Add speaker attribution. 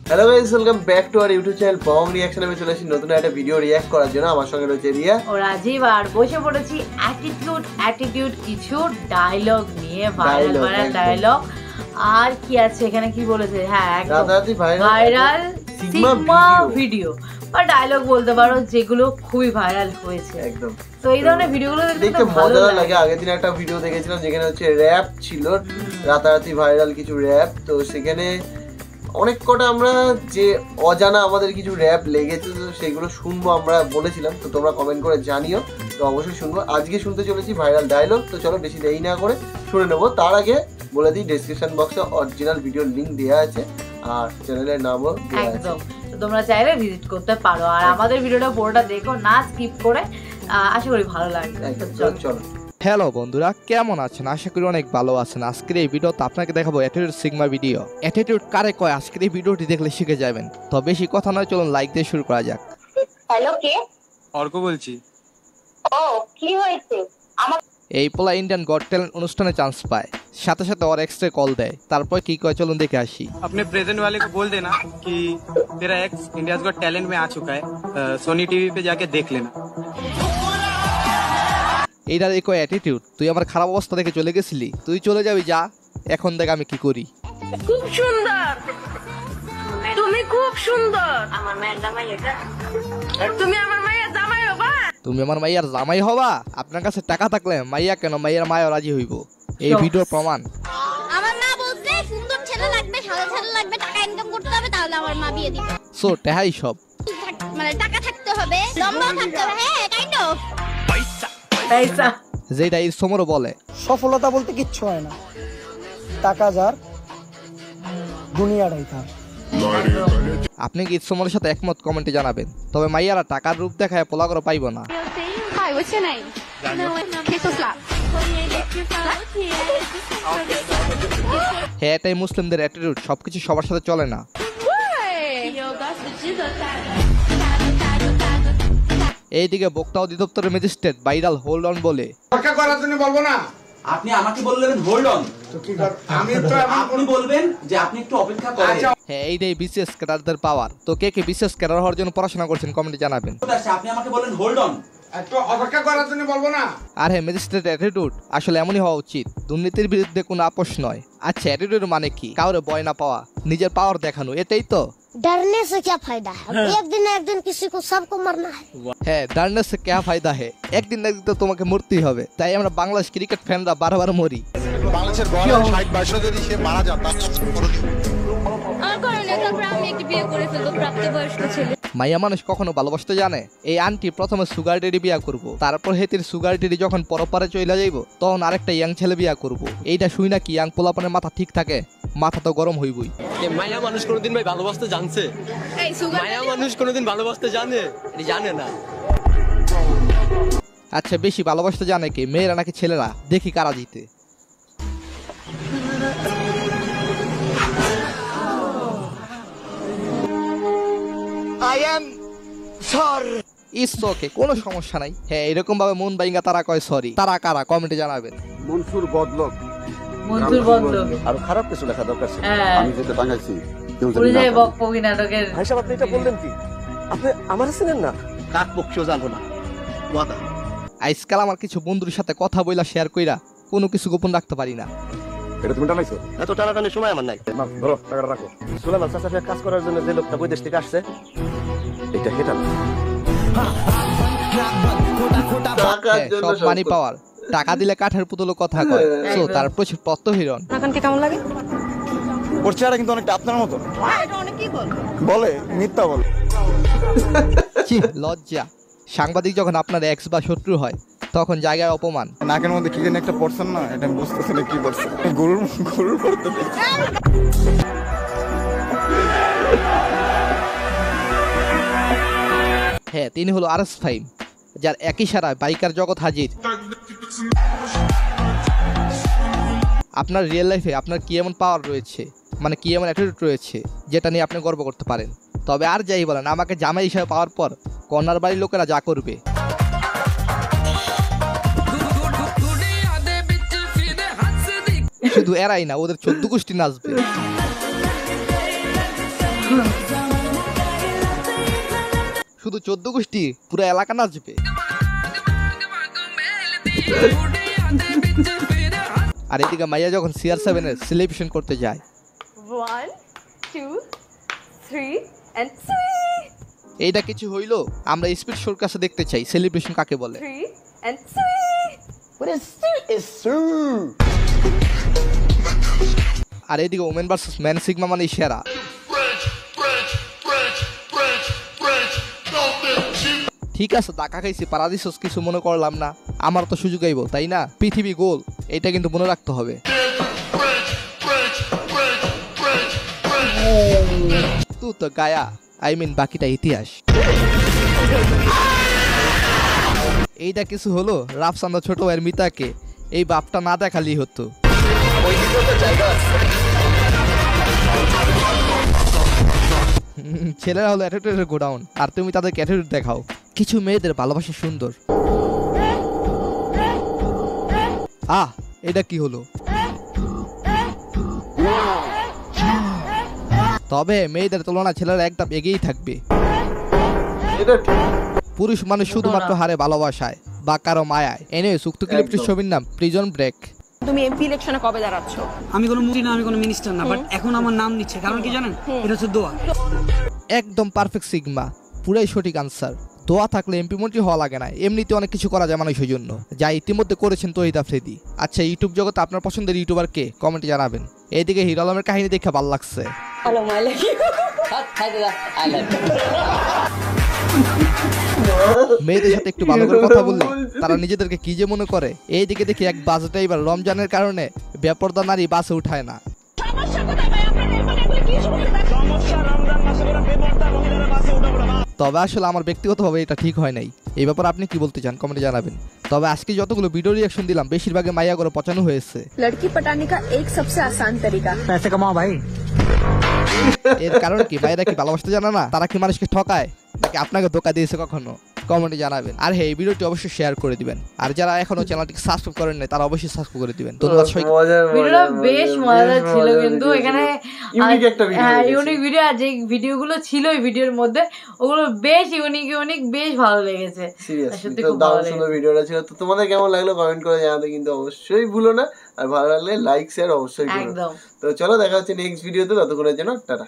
Speaker 1: Hello guys, welcome back to our YouTube channel Bong reaction. আমি চলে আসি নতুন একটা ভিডিও রিঅ্যাক্ট করার জন্য। আমার সঙ্গে রয়েছে রিয়া
Speaker 2: ও রাজীব, আর বসে পড়েছি অ্যাটিটিউড কিছু ডায়লগ নিয়ে, ভাইরাল ডায়লগ। আর কি আছে এখানে, কি বলেছে? হ্যাঁ, একদম ভাইরাল সিগমা ভিডিও বা ডায়লগ বলতে পারো, যেগুলো খুবই ভাইরাল হয়েছে একদম। তো এই ধরনের ভিডিওগুলো দেখতে
Speaker 1: মজা লাগে। আগের দিন একটা ভিডিও দেখেছিলাম যেখানে হচ্ছে র‍্যাপ ছিল, রাতারাতি ভাইরাল কিছু র‍্যাপ। তো সেখানে অনেক কটা আমরা যে অজানা আমাদের কিছু র‍্যাপ লেগেছে, তো সেগুলো শুনবো আমরা বলেছিলাম। তো তোমরা কমেন্ট করে জানিও, তো অবশ্যই শুনবো। আজকে শুনতে চলেছি ভাইরাল ডায়লগ। তো চলো বেশি দেরি না করে শুনে নেবো। তার আগে বলে দিই, ডেসক্রিপশন বক্সে অরিজিনাল ভিডিওর লিঙ্ক দেওয়া আছে আর চ্যানেলের নামও দেওয়া আছে,
Speaker 2: তো তোমরা চাইলে ভিজিট করতে পারো। আর আমাদের ভিডিওটা পুরোটা দেখো, না স্কিপ করে। আশা করি ভালো লাগবে।
Speaker 1: চলো।
Speaker 3: হ্যালো বন্ধুরা, কেমন আছেন? আশা করি অনেক ভালো আছেন। আজকের এই ভিডিওতে আপনাকে দেখাবো অ্যাটিটিউড সিগমা ভিডিও। অ্যাটিটিউড কারে কয় আজকের এই ভিডিওটি দেখলে শিখে যাবেন। তো বেশি কথা নয়, চলুন লাইক দিয়ে শুরু করা যাক।
Speaker 4: হ্যালো, কে?
Speaker 5: অর্ক বলছি।
Speaker 4: ও, কি হয়েছে? আমার
Speaker 3: এই পোলা ইন্ডিয়ান গড ট্যালেন্ট অনুষ্ঠানে চান্স পায়, সাথে সাথে ওর এক্সট্রা কল দেয়। তারপর কি কয় চলুন দেখে আসি।
Speaker 5: अपने प्रेजेंट वाले को बोल देना कि तेरा एक्स इंडियाज गॉट टैलेंट में आ चुका है, सोनी टीवी पे जाके देख लेना।
Speaker 3: এইটার এই কয় অ্যাটিটিউড। তুই আমার খারাপ অবস্থা দেখে চলে গেছিলি, তুই চলে যাবি, যা। এখন দেখ আমি কি করি।
Speaker 6: খুব সুন্দর, তুমি খুব সুন্দর।
Speaker 4: আমার মেয়ের জামাই এটা।
Speaker 6: তুমি আমার মায়ের জামাই হবা।
Speaker 3: তুমি আমার মাইয়ার জামাই হবা? আপনার কাছে টাকা থাকলে মাইয়া কেন, মাইয়ার মায়ও রাজি হইব। এই ভিডিওর প্রমাণ।
Speaker 7: আমার মা বলছে সুন্দর ছেলে লাগবে, সাদা ছেলে লাগবে, টাকা ইনকাম করতে হবে, তাহলে আমার মা বিয়ে দিবে।
Speaker 3: সো টেহাই সব,
Speaker 7: মানে টাকা থাকতে হবে, লম্বা থাকতে হবে। হ্যাঁ, কাইন্ড অফ
Speaker 2: পয়সা।
Speaker 3: যেটা এই সমরও বলে,
Speaker 8: সফলতা বলতে কিচ্ছু হয় না, টাকা যার দুনিয়াটাই তার।
Speaker 3: আপনি কি সমরের সাথে একমত? কমেন্টে জানাবেন। তবে মাইয়ারা টাকার রূপ দেখায় পোলা করে পাইব না। হ্যাঁ, এটাই মুসলিমদের অ্যাটিটিউড। সবকিছু সবার সাথে চলে না। এইদিকে বক্তা অধিদপ্তরের ম্যাজিস্ট্রেট ভাইরাল হোল্ড অন বলে,
Speaker 9: অপেক্ষা করার জন্য বলবো না।
Speaker 10: আপনি আমাকে বললেন হোল্ড অন, তো কি কর? আমি তো আপনি বলবেন যে আপনি একটু অপেক্ষা করেন।
Speaker 3: হ্যাঁ, এইটাই বিসিএস ক্যাডারদের পাওয়ার। তো কে কে বিসিএস ক্যাডার হওয়ার জন্য পড়াশোনা করছেন কমেন্টে জানাবেন।
Speaker 10: আপনি আমাকে বললেন হোল্ড অন,
Speaker 9: একটু অপেক্ষা করার জন্য বলবো না।
Speaker 3: আর হ্যাঁ, ম্যাজিস্ট্রেট অ্যাটিটিউড আসলে এমনই হওয়া উচিত। দুর্নীতির বিরুদ্ধে কোনো আপোষ নয়। আচ্ছা, অ্যাটিটিউড মানে কি? কাউরে ভয় না পাওয়া, নিজের পাওয়ার দেখানো, এটাই তো।
Speaker 7: डरने से क्या फायदा है? एक दिन ना एक दिन किसी को सबको मरना है।
Speaker 3: হ্যাঁ, ডারনেস সে क्या फायदा है? একদিন না একদিন তো তোমাকে মরতেই হবে। তাই আমরা বাংলাদেশ ক্রিকেট ফ্যানরা বারবার মরি।
Speaker 9: বাংলাদেশের বল 60 বছর যদি সে মারা যায়,
Speaker 7: আমার কারণে তারপর আমি একটু বিয়ে করে ফেলবো, প্রাপ্তবয়স্ক ছেলে।
Speaker 3: মাইয়া মানুষ কখনো ভালোবাসতে জানে? এই আন্টি প্রথমে সুগার ডেডি বিয়া করবো, তারপর হেতির সুগার ডেডি যখন পরপারে চলে যাইব, তখন আরেকটা ইয়াং ছেলে বিয়া করবো। এইটা শুই না কি ইয়াং পোলাপানের মাথা ঠিক থাকে? মাথা তো গরম হইবই।
Speaker 11: মায়া মানুষ কোনোদিন ভাই ভালোবাসতে জানছে? মায়া মানুষ কোনোদিন ভালোবাসতে জানে? জানে না।
Speaker 3: আচ্ছা, বেশি ভালোবাসতে জানে কে, মেয়েরা নাকি ছেলেরা? দেখি কারা জিতে। ইসকে কোনো সমস্যা নাই। হ্যাঁ, এরকম ভাবে মন বাইঙ্গা তারা কয় সরি। তারা কারা কমেন্টে জানাবেন।
Speaker 2: মনসুর বদলক
Speaker 12: আর খারাপ কিছু লেখা দরকার ছিল। আমি যেটা টাঙাইছি
Speaker 2: পরিচয় বকবকি নাটকের
Speaker 12: ভাই সাহেব, আপনি এটা বললেন কি? আপনি আমার চিনেন না? কাক পক্ষীও জানবো না। ওয়াদা।
Speaker 3: আজকাল আমার কিছু বন্ধুর সাথে কথা বইলা শেয়ার কইরা কোনো কিছু গোপন রাখতে পারি না।
Speaker 12: এটা তুমি টানাইছো? এত টানাটানির সময় আমার নাই। ধরো, টাকাটা রাখো। সুলাইমান চাচাকে কাজ করার জন্য যে লোকটা বিদেশ থেকে আসছে, এটা হেটা না।
Speaker 3: সব মানি পাওয়ার। টাকা দিলে কাঠের পুতুল কথা কয়। সো তার প্রচুর প্রত্যহিরণ।
Speaker 6: আপনাকে কেমন লাগে?
Speaker 9: ওর চেহারা কিন্তু অনেকটা আপনার মতো।
Speaker 6: এটা অনেক কি
Speaker 9: বলে, মিথ্যা বলে।
Speaker 3: ছি, লজ্জা। সাংবাদিক যখন আপনার এক্স বা শত্রু হয়, তখন জায়গায় অপমান।
Speaker 9: নাকের মধ্যে কি যেন একটা পড়ছেন না, এটা বুঝতেছে না কি পড়ছে। গরুর পড়তে।
Speaker 3: হ্যাঁ, তিনি হলো RS ফাইম, যার একই সারায় বাইকার জগৎ হাজির। আপনার রিয়েল লাইফে আপনার কি এমন পাওয়ার রয়েছে, মানে কি এমন অ্যাটিটিউড রয়েছে, যেটা নিয়ে আপনি গর্ব করতে পারেন? তবে আর যাই বলেন, আমাকে জামাই হিসাবে পাওয়ার পর কর্নার বাড়ির লোকেরা যা করবে। শুধু এরাই না, ওদের 14 গোষ্ঠী নাচবে। শুধু 14 গোষ্ঠী পুরো এলাকা নাচবে। আর এদিকে মাইয়া যখন CR7 এর সেলিব্রেশন করতে যায়
Speaker 6: 1 2 3 and 3
Speaker 3: এইটা কিছু হইলো আমরা স্পিড শোর কাছে দেখতে চাই সেলিব্রেশন কাকে বলে।
Speaker 6: 3 and 3
Speaker 12: What is
Speaker 3: আর এদিকে ওমেন ভার্সেস ম্যান সিগমা মানে সেরা। ঠিক আছে টাকা খাইছি পারাদিসস কিছু মনে করলাম না, আমার তো সুযোগ আইব তাই না, পৃথিবী গোল এটা কিন্তু মনে রাখতে হবে। তুই তো গায়া আই মিন বাকিটা ইতিহাস। এইটা কিছু হলো রাফসান্দা ছোট ভাইয়ের মিতাকে এই বাপটা না দেখালি হতো। ছেলেরা হলো অ্যাটিটিউডের গোডাউন আর তুমি তাদের অ্যাটিটিউড দেখাও। কিছু মেয়েদের ভালোবাসা সুন্দর। এটা কি হলো? তবে মেয়েদের তুলনা ছেলেরা একদম এগিয়েই থাকবে। পুরুষ মানুষ শুধুমাত্র হারে ভালোবাসায় বা কারো মায়ায়। এনিওয়েজ উক্ত ক্লিপটির ছবির নাম প্রিজন ব্রেক।
Speaker 6: তুমি এমপি ইলেকশনে কবে দাঁড়াচ্ছ?
Speaker 8: আমি কোনো মন্ত্রী না, আমি কোনো মিনিস্টার না, বাট এখন আমার নাম নিচ্ছে, কারণ কি জানেন? এটা হচ্ছে দোয়া।
Speaker 3: একদম পারফেক্ট সিগমা, পুরাই সঠিক আনসার। দোয়া থাকলে এমপি মন্ত্রী হওয়া লাগে না, এমনিতে অনেক কিছু করা যায় মানুষের জন্য, যা ইতিমধ্যে করেছেন তহিদ আফ্রিদি। আচ্ছা ইউটিউব জগতে আপনার পছন্দের ইউটিউবার কে কমেন্টে জানাবেন। এইদিকে হিরো আলমের কাহিনী দেখে ভালো লাগছে। মেয়েদের সাথে একটু ভালো করে কথা বললে তারা নিজেদেরকে কি যে মনে করে। এইদিকে দেখি এক বাস ড্রাইভার রমজানের কারণে বেপরদা নারী বাসে উঠায় না। তবে আসলে আমার ব্যক্তিগতভাবে এটা ঠিক হয় নাই। এই ব্যাপারে আপনি কি বলতে চান কমেন্টে জানাবেন। তবে আজকে যতগুলো ভিডিও রিঅ্যাকশন দিলাম বেশিরভাগে মাইয়া করে পচানো হয়েছে।
Speaker 6: লড়কি পটানে কা এক সবসে আসান তরিকা
Speaker 8: পয়সা কামাও ভাই।
Speaker 3: এর কারণ কি মায়েরা কি ভালোবাসতে জানে না? তারা কি মানুষকে ঠকায় নাকি আপনাকে ধোকা দিয়েছে কখনো? কমেন্টে জানাবেন। আর হ্যাঁ এই ভিডিওটি অবশ্যই শেয়ার করে দিবেন। আর যারা এখনো চ্যানেলটিকে সাবস্ক্রাইব করেন নাই তারা অবশ্যই সাবস্ক্রাইব করে দিবেন। ধন্যবাদ সবাইকে।
Speaker 2: ভিডিওটা বেশ মজাদার ছিল কিন্তু এখানে
Speaker 1: ইউনিক একটা ভিডিও।
Speaker 2: হ্যাঁ ইউনিক ভিডিও, আর যে ভিডিওগুলো ছিল এই ভিডিওর মধ্যে ওগুলো বেশ ইউনিক বেশ ভালো লেগেছে।
Speaker 1: সিরিয়াসলি তো দারুণ সুন্দর ভিডিওটা ছিল। তো তোমাদের কেমন লাগলো কমেন্ট করে জানাতে কিন্তু অবশ্যই ভুলো না। আর ভালো লাগলে লাইক শেয়ার অবশ্যই করো।
Speaker 2: একদম।
Speaker 1: তো চলো দেখা হচ্ছে নেক্সট ভিডিওতে, ততক্ষণের জন্য টাটা।